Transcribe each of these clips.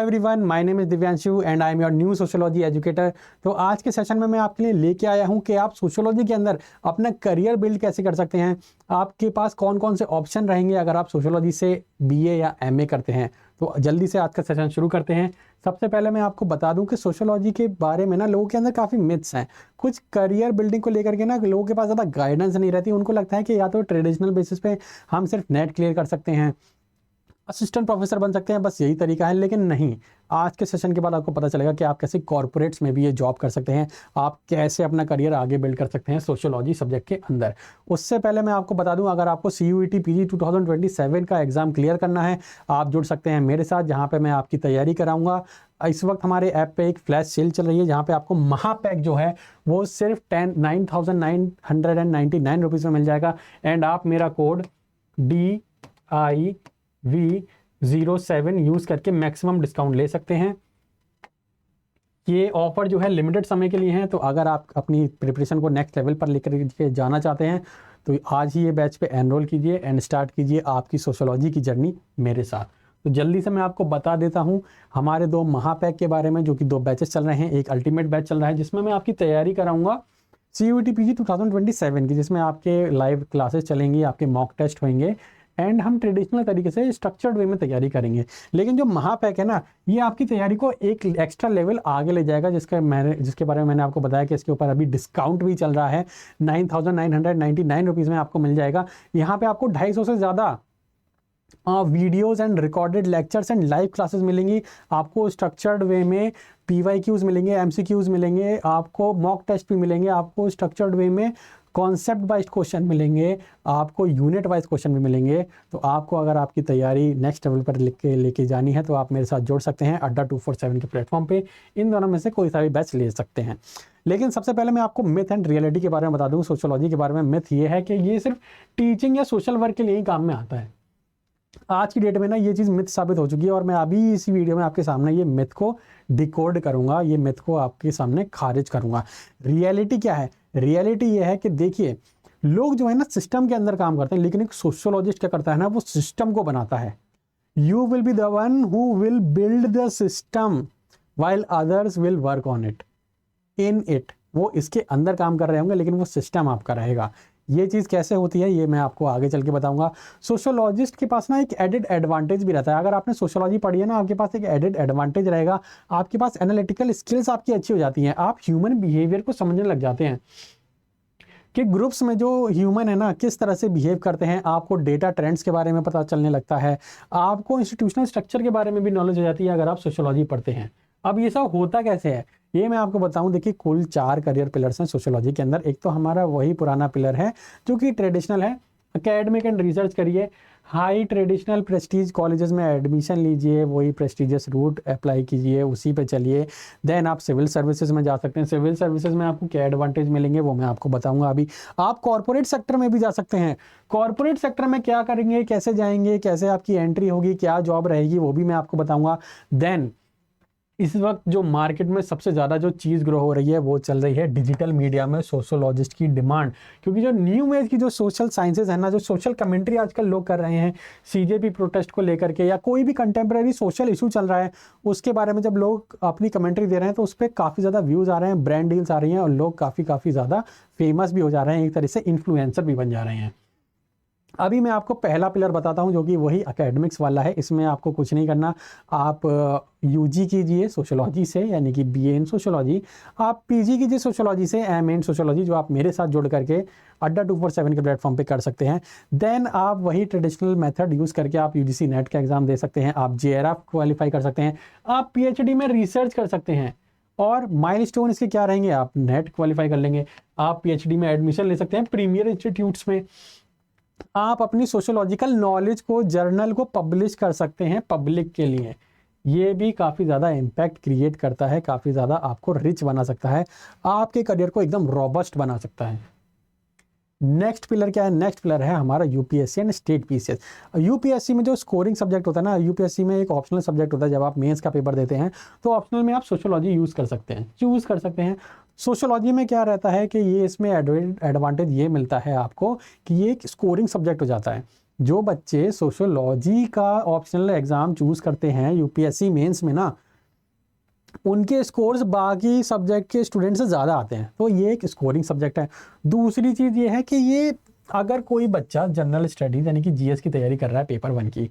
Everyone, my name is Divyanshu and I am your new sociology educator. तो आज के session में मैं आपके लिए लेके आया हूं कि आप सोशियोलॉजी के अंदर अपना करियर बिल्ड कैसे कर सकते हैं। आपके पास कौन कौन से ऑप्शन रहेंगे अगर आप सोशियोलॉजी से बीए या एमए करते हैं। तो जल्दी से आज का सेशन शुरू करते हैं। सबसे पहले मैं आपको बता दूं कि सोशियोलॉजी के बारे में ना लोगों के अंदर काफ़ी मिथ्स हैं। कुछ करियर बिल्डिंग को लेकर के ना लोगों के पास ज़्यादा गाइडेंस नहीं रहती। उनको लगता है कि या तो ट्रेडिशनल बेसिस पे हम सिर्फ नेट क्लियर कर सकते हैं, असिस्टेंट प्रोफेसर बन सकते हैं, बस यही तरीका है। लेकिन नहीं, आज के सेशन के बाद आपको पता चलेगा कि आप कैसे कॉर्पोरेट्स में भी ये जॉब कर सकते हैं, आप कैसे अपना करियर आगे बिल्ड कर सकते हैं सोशियोलॉजी सब्जेक्ट के अंदर। उससे पहले मैं आपको बता दूं, अगर आपको CUET PG 2027 का एग्जाम क्लियर करना है, आप जुड़ सकते हैं मेरे साथ, जहां पे मैं आपकी तैयारी कराऊंगा। इस वक्त हमारे ऐप पे एक फ्लैश सेल चल रही है, जहाँ पे आपको महापैक जो है वो सिर्फ 9,999 रुपीज़ में मिल जाएगा। एंड आप मेरा कोड DIV07 यूज करके मैक्सिमम डिस्काउंट ले सकते हैं। ये ऑफर जो है लिमिटेड समय के लिए है, तो अगर आप अपनी प्रिपरेशन को नेक्स्ट लेवल पर लेकर के जाना चाहते हैं तो आज ही ये बैच पे एनरोल कीजिए एंड स्टार्ट कीजिए आपकी सोशियोलॉजी की जर्नी मेरे साथ। तो जल्दी से मैं आपको बता देता हूँ हमारे दो महापैक के बारे में, जो कि 2 बैचेस चल रहे हैं। एक अल्टीमेट बैच चल रहा है जिसमें मैं आपकी तैयारी कराऊंगा CUET PG 2027 की, जिसमें आपके लाइव क्लासेस चलेंगी, आपके मॉक टेस्ट होंगे एंड हम ट्रेडिशनल तरीके से स्ट्रक्चर्ड वे में तैयारी करेंगे। लेकिन जो महापैक है ना, ये आपकी तैयारी को एक एक्स्ट्रा लेवल आगे ले जाएगा, जिसके बारे में मैंने आपको बताया कि इसके ऊपर अभी डिस्काउंट भी चल रहा है। 9,999 रुपीज़ में आपको मिल जाएगा। यहाँ पे आपको 250 से ज़्यादा videos and recorded lectures and live classes मिलेंगी। आपको स्ट्रक्चर्ड वे में PYQs मिलेंगे, MCQs मिलेंगे, आपको मॉक टेस्ट भी मिलेंगे, आपको स्ट्रक्चर्ड वे में कॉन्सेप्ट वाइज क्वेश्चन मिलेंगे, आपको यूनिट वाइज क्वेश्चन भी मिलेंगे। तो आपको अगर आपकी तैयारी नेक्स्ट लेवल पर लेके जानी है तो आप मेरे साथ जुड़ सकते हैं अड्डा 247 के प्लेटफॉर्म पे। इन दोनों में से कोई सा भी बैच ले सकते हैं। लेकिन सबसे पहले मैं आपको मिथ एंड रियलिटी के बारे में बता दूं। सोशियोलॉजी के बारे में मिथ ये है कि ये सिर्फ टीचिंग या सोशल वर्क के लिए ही काम में आता है। आज की डेट में ना ये चीज़ मिथ साबित हो चुकी है, और मैं अभी इसी वीडियो में आपके सामने ये मिथ को डिकोड करूंगा, ये मिथ को आपके सामने खारिज करूंगा। रियलिटी क्या है? रियलिटी ये है कि देखिए, लोग जो है ना सिस्टम के अंदर काम करते हैं, लेकिन एक सोशियोलॉजिस्ट क्या करता है ना, वो सिस्टम को बनाता है। You will be the one who will build the system while others will work on it in it. वो इसके अंदर काम कर रहे होंगे लेकिन वो सिस्टम आपका रहेगा। ये चीज़ कैसे होती है ये मैं आपको आगे चल के बताऊंगा। सोशियोलॉजिस्ट के पास ना एक एडेड एडवांटेज भी रहता है। अगर आपने सोशियोलॉजी पढ़ी है ना, आपके पास एक एडेड एडवांटेज रहेगा। आपके पास एनालिटिकल स्किल्स आपकी अच्छी हो जाती हैं। आप ह्यूमन बिहेवियर को समझने लग जाते हैं कि ग्रुप्स में जो ह्यूमन है ना किस तरह से बिहेव करते हैं। आपको डेटा ट्रेंड्स के बारे में पता चलने लगता है। आपको इंस्टीट्यूशनल स्ट्रक्चर के बारे में भी नॉलेज हो जाती है अगर आप सोशियोलॉजी पढ़ते हैं। अब ये सब होता कैसे है ये मैं आपको बताऊं। देखिए, कुल 4 करियर पिलर्स हैं सोशियोलॉजी के अंदर। एक तो हमारा वही पुराना पिलर है जो कि ट्रेडिशनल है, एकेडमिक एंड रिसर्च करिए, हाई ट्रेडिशनल प्रेस्टीज कॉलेजेस में एडमिशन लीजिए, वही प्रेस्टीजियस रूट अप्लाई कीजिए, उसी पे चलिए। देन आप सिविल सर्विसेज में जा सकते हैं। सिविल सर्विसेज में आपको क्या एडवांटेज मिलेंगे वो मैं आपको बताऊंगा अभी। आप कॉर्पोरेट सेक्टर में भी जा सकते हैं। कॉर्पोरेट सेक्टर में क्या करेंगे, कैसे जाएंगे, कैसे आपकी एंट्री होगी, क्या जॉब रहेगी, वो भी मैं आपको बताऊंगा। देन इस वक्त जो मार्केट में सबसे ज़्यादा जो चीज़ ग्रो हो रही है वो चल रही है डिजिटल मीडिया में सोशियोलॉजिस्ट की डिमांड। क्योंकि जो न्यू एज की जो सोशल साइंसेज है ना, जो सोशल कमेंट्री आजकल लोग कर रहे हैं CJP प्रोटेस्ट को लेकर के, या कोई भी कंटेम्प्रेरी सोशल इशू चल रहा है उसके बारे में जब लोग अपनी कमेंट्री दे रहे हैं तो उस पर काफ़ी ज़्यादा व्यूज़ आ रहे हैं, ब्रांड डील्स आ रही हैं, और लोग काफ़ी ज़्यादा फेमस भी हो जा रहे हैं, एक तरह से इन्फ्लुएंसर भी बन जा रहे हैं। अभी मैं आपको पहला पिलर बताता हूं जो कि वही एकेडमिक्स वाला है। इसमें आपको कुछ नहीं करना, आप UG कीजिए सोशियोलॉजी से, यानी कि BA इन सोशियोलॉजी। आप PG कीजिए सोशियोलॉजी से, MA इन सोशियोलॉजी, जो आप मेरे साथ जुड़ करके अड्डा 247 के प्लेटफॉर्म पे कर सकते हैं। देन आप वही ट्रेडिशनल मेथड यूज़ करके आप UGC नेट का एग्ज़ाम दे सकते हैं, आप JRF क्वालिफाई कर सकते हैं, आप PhD में रिसर्च कर सकते हैं। और माइलस्टोन इसके क्या रहेंगे, आप नेट क्वालिफाई कर लेंगे, आप PhD में एडमिशन ले सकते हैं प्रीमियर इंस्टीट्यूट्स में। आप अपनी सोशियोलॉजिकल नॉलेज को, जर्नल को पब्लिश कर सकते हैं पब्लिक के लिए। ये भी काफ़ी ज़्यादा इम्पैक्ट क्रिएट करता है, काफ़ी ज़्यादा आपको रिच बना सकता है, आपके करियर को एकदम रॉबस्ट बना सकता है। नेक्स्ट पिलर क्या है? नेक्स्ट पिलर है हमारा UPSC and state PCS। UPSC में जो स्कोरिंग सब्जेक्ट होता है ना, UPSC में एक ऑप्शनल सब्जेक्ट होता है। जब आप मेंस का पेपर देते हैं तो ऑप्शनल में आप सोशियोलॉजी यूज़ कर सकते हैं, चूज़ कर सकते हैं। सोशियोलॉजी में क्या रहता है कि ये इसमें एडवांटेज ये मिलता है आपको कि ये एक स्कोरिंग सब्जेक्ट हो जाता है। जो बच्चे सोशियोलॉजी का ऑप्शनल एग्ज़ाम चूज़ करते हैं यूपीएससी मेंस में ना, उनके स्कोर्स बाकी सब्जेक्ट के स्टूडेंट से ज़्यादा आते हैं। तो ये एक स्कोरिंग सब्जेक्ट है। दूसरी चीज़ ये है कि ये अगर कोई बच्चा जनरल स्टडीज़ यानी कि जीएस की तैयारी कर रहा है पेपर 1 की,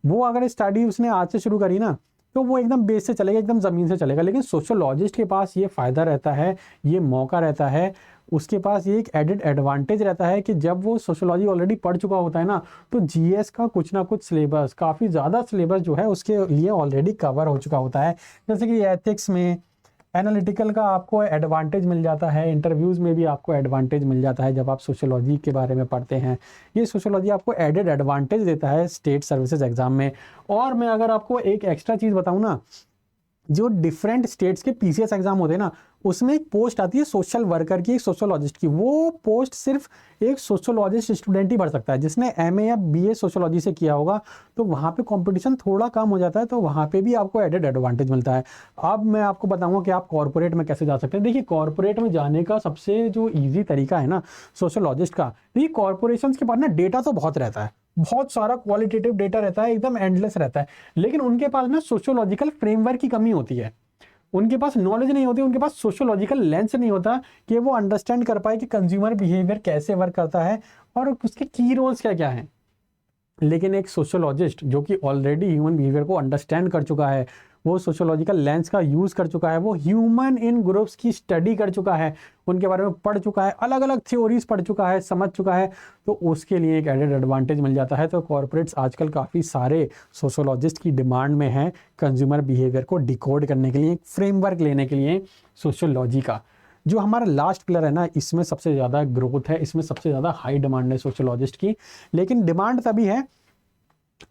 वो अगर स्टडी उसने आज से शुरू करी ना, तो वो एकदम बेस से चलेगा, एकदम ज़मीन से चलेगा। लेकिन सोशियोलॉजिस्ट के पास ये फ़ायदा रहता है, ये मौका रहता है, उसके पास ये एक एडेड एडवांटेज रहता है कि जब वो सोशियोलॉजी ऑलरेडी पढ़ चुका होता है ना, तो जीएस का कुछ ना कुछ सिलेबस, काफ़ी ज़्यादा सिलेबस जो है उसके लिए ऑलरेडी कवर हो चुका होता है। जैसे कि एथिक्स में एनालिटिकल का आपको एडवांटेज मिल जाता है, इंटरव्यूज़ में भी आपको एडवांटेज मिल जाता है जब आप सोशियोलॉजी के बारे में पढ़ते हैं। ये सोशियोलॉजी आपको एडेड एडवांटेज देता है स्टेट सर्विसेज एग्ज़ाम में। और मैं अगर आपको एक एक्स्ट्रा चीज़ बताऊँ ना, जो डिफरेंट स्टेट्स के पीसीएस एग्जाम होते हैं ना, उसमें एक पोस्ट आती है सोशल वर्कर की, एक सोशियोलॉजिस्ट की। वो पोस्ट सिर्फ एक सोशियोलॉजिस्ट स्टूडेंट ही भर सकता है जिसने एमए या बीए सोशियोलॉजी से किया होगा। तो वहाँ पे कंपटीशन थोड़ा कम हो जाता है, तो वहाँ पे भी आपको एडेड एडवांटेज मिलता है। अब मैं आपको बताऊंगा कि आप कॉर्पोरेट में कैसे जा सकते हैं। देखिए, कॉर्पोरेट में जाने का सबसे जो ईजी तरीका है ना सोशियोलॉजिस्ट का, देखिए कॉर्पोरेशन के पास ना डेटा तो बहुत रहता है, बहुत सारा क्वालिटेटिव डेटा रहता है, एकदम एंडलेस रहता है। लेकिन उनके पास ना सोशियोलॉजिकल फ्रेमवर्क की कमी होती है, उनके पास नॉलेज नहीं होती, उनके पास सोशियोलॉजिकल लेंस नहीं होता कि वो अंडरस्टैंड कर पाए कि कंज्यूमर बिहेवियर कैसे वर्क करता है और उसके की रोल्स क्या क्या हैं। लेकिन एक सोशियोलॉजिस्ट जो कि ऑलरेडी ह्यूमन बिहेवियर को अंडरस्टैंड कर चुका है, वो सोशियोलॉजिकल लेंस का यूज़ कर चुका है, वो ह्यूमन इन ग्रुप्स की स्टडी कर चुका है, उनके बारे में पढ़ चुका है, अलग अलग थ्योरीज पढ़ चुका है, समझ चुका है, तो उसके लिए एक एडेड एडवांटेज मिल जाता है। तो कॉर्पोरेट्स आजकल काफ़ी सारे सोशियोलॉजिस्ट की डिमांड में हैं कंज्यूमर बिहेवियर को डिकोड करने के लिए, एक फ्रेमवर्क लेने के लिए सोशियोलॉजी का। जो हमारा लास्ट पिलर है ना, इसमें सबसे ज़्यादा ग्रोथ है, इसमें सबसे ज़्यादा हाई डिमांड है सोशियोलॉजिस्ट की। लेकिन डिमांड तभी है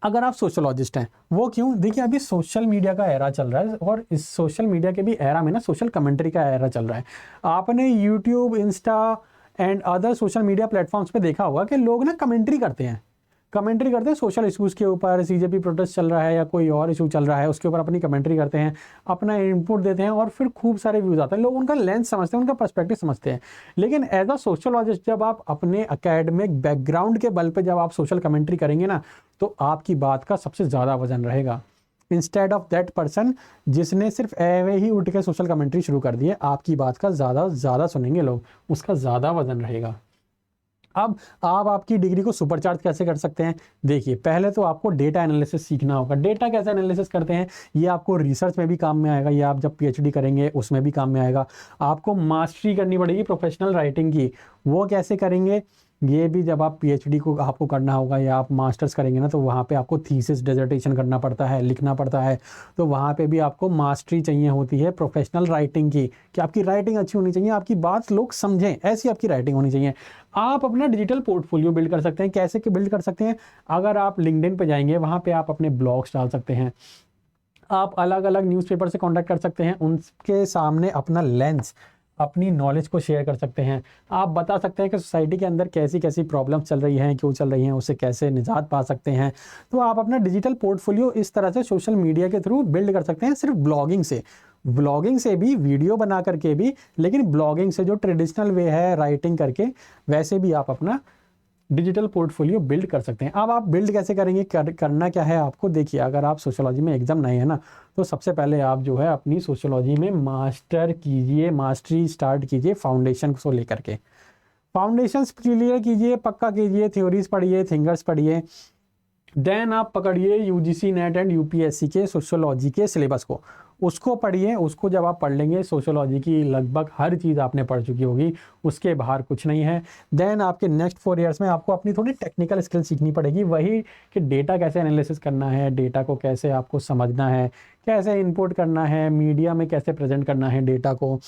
अगर आप सोशियोलॉजिस्ट हैं। वो क्यों? देखिए, अभी सोशल मीडिया का एरा चल रहा है और इस सोशल मीडिया के भी एरा में ना सोशल कमेंट्री का एरा चल रहा है। आपने YouTube, Insta and other social media platforms पे देखा होगा कि लोग ना कमेंट्री करते हैं सोशल इशूज़ के ऊपर। सीजेपी प्रोटेस्ट चल रहा है या कोई और इशू चल रहा है, उसके ऊपर अपनी कमेंट्री करते हैं, अपना इनपुट देते हैं और फिर खूब सारे व्यूज़ आते हैं। लोग उनका लेंस समझते हैं, उनका पर्सपेक्टिव समझते हैं। लेकिन एज अ सोशियोलॉजिस्ट जब आप अपने एकेडमिक बैकग्राउंड के बल पे जब आप सोशल कमेंट्री करेंगे ना, तो आपकी बात का सबसे ज़्यादा वजन रहेगा। इंस्टेड ऑफ दैट पर्सन जिसने सिर्फ एवे ही उठ के सोशल कमेंट्री शुरू कर दी है, आपकी बात का ज़्यादा सुनेंगे लोग, उसका ज़्यादा वजन रहेगा। अब आप आपकी डिग्री को सुपरचार्ज कैसे कर सकते हैं? देखिए, पहले तो आपको डेटा एनालिसिस सीखना होगा। डेटा कैसे एनालिसिस करते हैं, ये आपको रिसर्च में भी काम में आएगा, ये आप जब पीएचडी करेंगे उसमें भी काम में आएगा। आपको मास्टरी करनी पड़ेगी प्रोफेशनल राइटिंग की, वो कैसे करेंगे? ये भी जब आप पीएचडी को आपको करना होगा या आप मास्टर्स करेंगे ना, तो वहाँ पे आपको थीसिस डिसर्टेशन करना पड़ता है, लिखना पड़ता है। तो वहाँ पे भी आपको मास्टरी चाहिए होती है प्रोफेशनल राइटिंग की, कि आपकी राइटिंग अच्छी होनी चाहिए, आपकी बात लोग समझें, ऐसी आपकी राइटिंग होनी चाहिए। आप अपना डिजिटल पोर्टफोलियो बिल्ड कर सकते हैं। कैसे कि बिल्ड कर सकते हैं? अगर आप लिंक्डइन पे जाएंगे, वहाँ पे आप अपने ब्लॉग्स डाल सकते हैं। आप अलग अलग न्यूज़पेपर से कॉन्टैक्ट कर सकते हैं, उनके सामने अपना लेंस, अपनी नॉलेज को शेयर कर सकते हैं। आप बता सकते हैं कि सोसाइटी के अंदर कैसी कैसी प्रॉब्लम्स चल रही हैं, क्यों चल रही हैं, उससे कैसे निजात पा सकते हैं। तो आप अपना डिजिटल पोर्टफोलियो इस तरह से सोशल मीडिया के थ्रू बिल्ड कर सकते हैं, सिर्फ ब्लॉगिंग से भी, वीडियो बना करके भी, लेकिन ब्लॉगिंग से जो ट्रेडिशनल वे है राइटिंग करके, वैसे भी आप अपना डिजिटल पोर्टफोलियो बिल्ड कर सकते हैं। अब आप बिल्ड कैसे करेंगे, करना क्या है आपको? देखिए, अगर आप सोशियोलॉजी में एकदम नए हैं ना, तो सबसे पहले आप जो है अपनी सोशियोलॉजी में मास्टरी स्टार्ट कीजिए फाउंडेशन को लेकर के। फाउंडेशंस क्लियर कीजिए, पक्का कीजिए, थ्योरीज पढ़िए, थिंकर्स पढ़िए। देन आप पकड़िए यूजीसी नेट एंड यूपीएससी के सोशियोलॉजी के सिलेबस को, उसको पढ़िए। उसको जब आप पढ़ लेंगे, सोशियोलॉजी की लगभग हर चीज़ आपने पढ़ चुकी होगी, उसके बाहर कुछ नहीं है। देन आपके नेक्स्ट 4 ईयर्स में आपको अपनी थोड़ी टेक्निकल स्किल सीखनी पड़ेगी, वही कि डेटा कैसे एनालिसिस करना है, डेटा को कैसे आपको समझना है, कैसे इनपुट करना है, मीडिया में कैसे प्रेजेंट करना है डेटा को।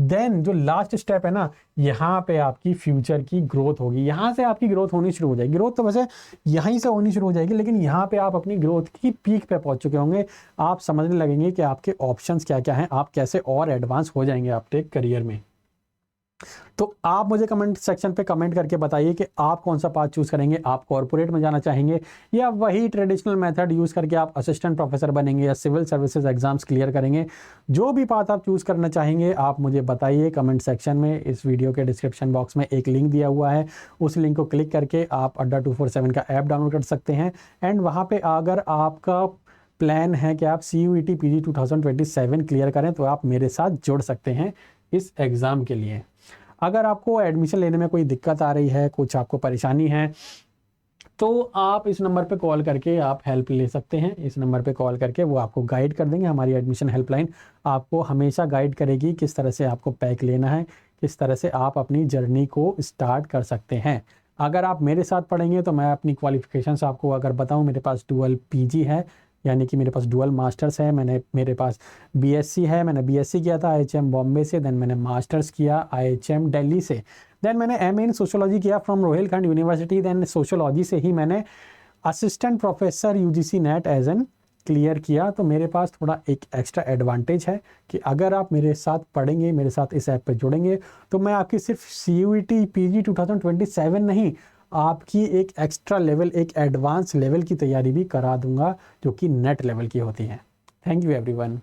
देन जो लास्ट स्टेप है ना, यहाँ पे आपकी फ्यूचर की ग्रोथ होगी, यहाँ से आपकी ग्रोथ होनी शुरू हो जाएगी। ग्रोथ तो वैसे यहीं से होनी शुरू हो जाएगी, लेकिन यहाँ पे आप अपनी ग्रोथ की पीक पे पहुँच चुके होंगे। आप समझने लगेंगे कि आपके ऑप्शंस क्या क्या हैं, आप कैसे और एडवांस हो जाएंगे आपके करियर में। तो आप मुझे कमेंट सेक्शन पे कमेंट करके बताइए कि आप कौन सा पाथ चूज़ करेंगे। आप कॉर्पोरेट में जाना चाहेंगे या वही ट्रेडिशनल मेथड यूज़ करके आप असिस्टेंट प्रोफेसर बनेंगे या सिविल सर्विसेज एग्जाम्स क्लियर करेंगे। जो भी पाथ आप चूज़ करना चाहेंगे आप मुझे बताइए कमेंट सेक्शन में। इस वीडियो के डिस्क्रिप्शन बॉक्स में एक लिंक दिया हुआ है, उस लिंक को क्लिक करके आप अड्डा 247 का ऐप डाउनलोड कर सकते हैं। एंड वहाँ पर अगर आपका प्लान है कि आप CUET PG 2027 क्लियर करें तो आप मेरे साथ जुड़ सकते हैं इस एग्ज़ाम के लिए। अगर आपको एडमिशन लेने में कोई दिक्कत आ रही है, कुछ आपको परेशानी है, तो आप इस नंबर पे कॉल करके आप हेल्प ले सकते हैं। इस नंबर पे कॉल करके वो आपको गाइड कर देंगे। हमारी एडमिशन हेल्पलाइन आपको हमेशा गाइड करेगी किस तरह से आपको पैक लेना है, किस तरह से आप अपनी जर्नी को स्टार्ट कर सकते हैं। अगर आप मेरे साथ पढ़ेंगे तो मैं अपनी क्वालिफिकेशंस आपको अगर बताऊं, मेरे पास डुअल PG है, यानी कि मेरे पास डुअल मास्टर्स है। मेरे पास BSc है, मैंने BSc किया था IHM बॉम्बे से, देन मैंने मास्टर्स किया IHM दिल्ली से, देन मैंने MA इन सोशोलॉजी किया from Rohilkhand university, then sociology से ही मैंने assistant professor UGC NET as an clear किया। तो मेरे पास थोड़ा एक एक्स्ट्रा एडवांटेज है कि अगर आप मेरे साथ पढ़ेंगे, मेरे साथ इस ऐप पे जुड़ेंगे, तो मैं आपकी सिर्फ CUET PG 2027 नहीं, आपकी एक एक्स्ट्रा लेवल, एक एडवांस लेवल की तैयारी भी करा दूंगा जो कि नेट लेवल की होती है। Thank you everyone.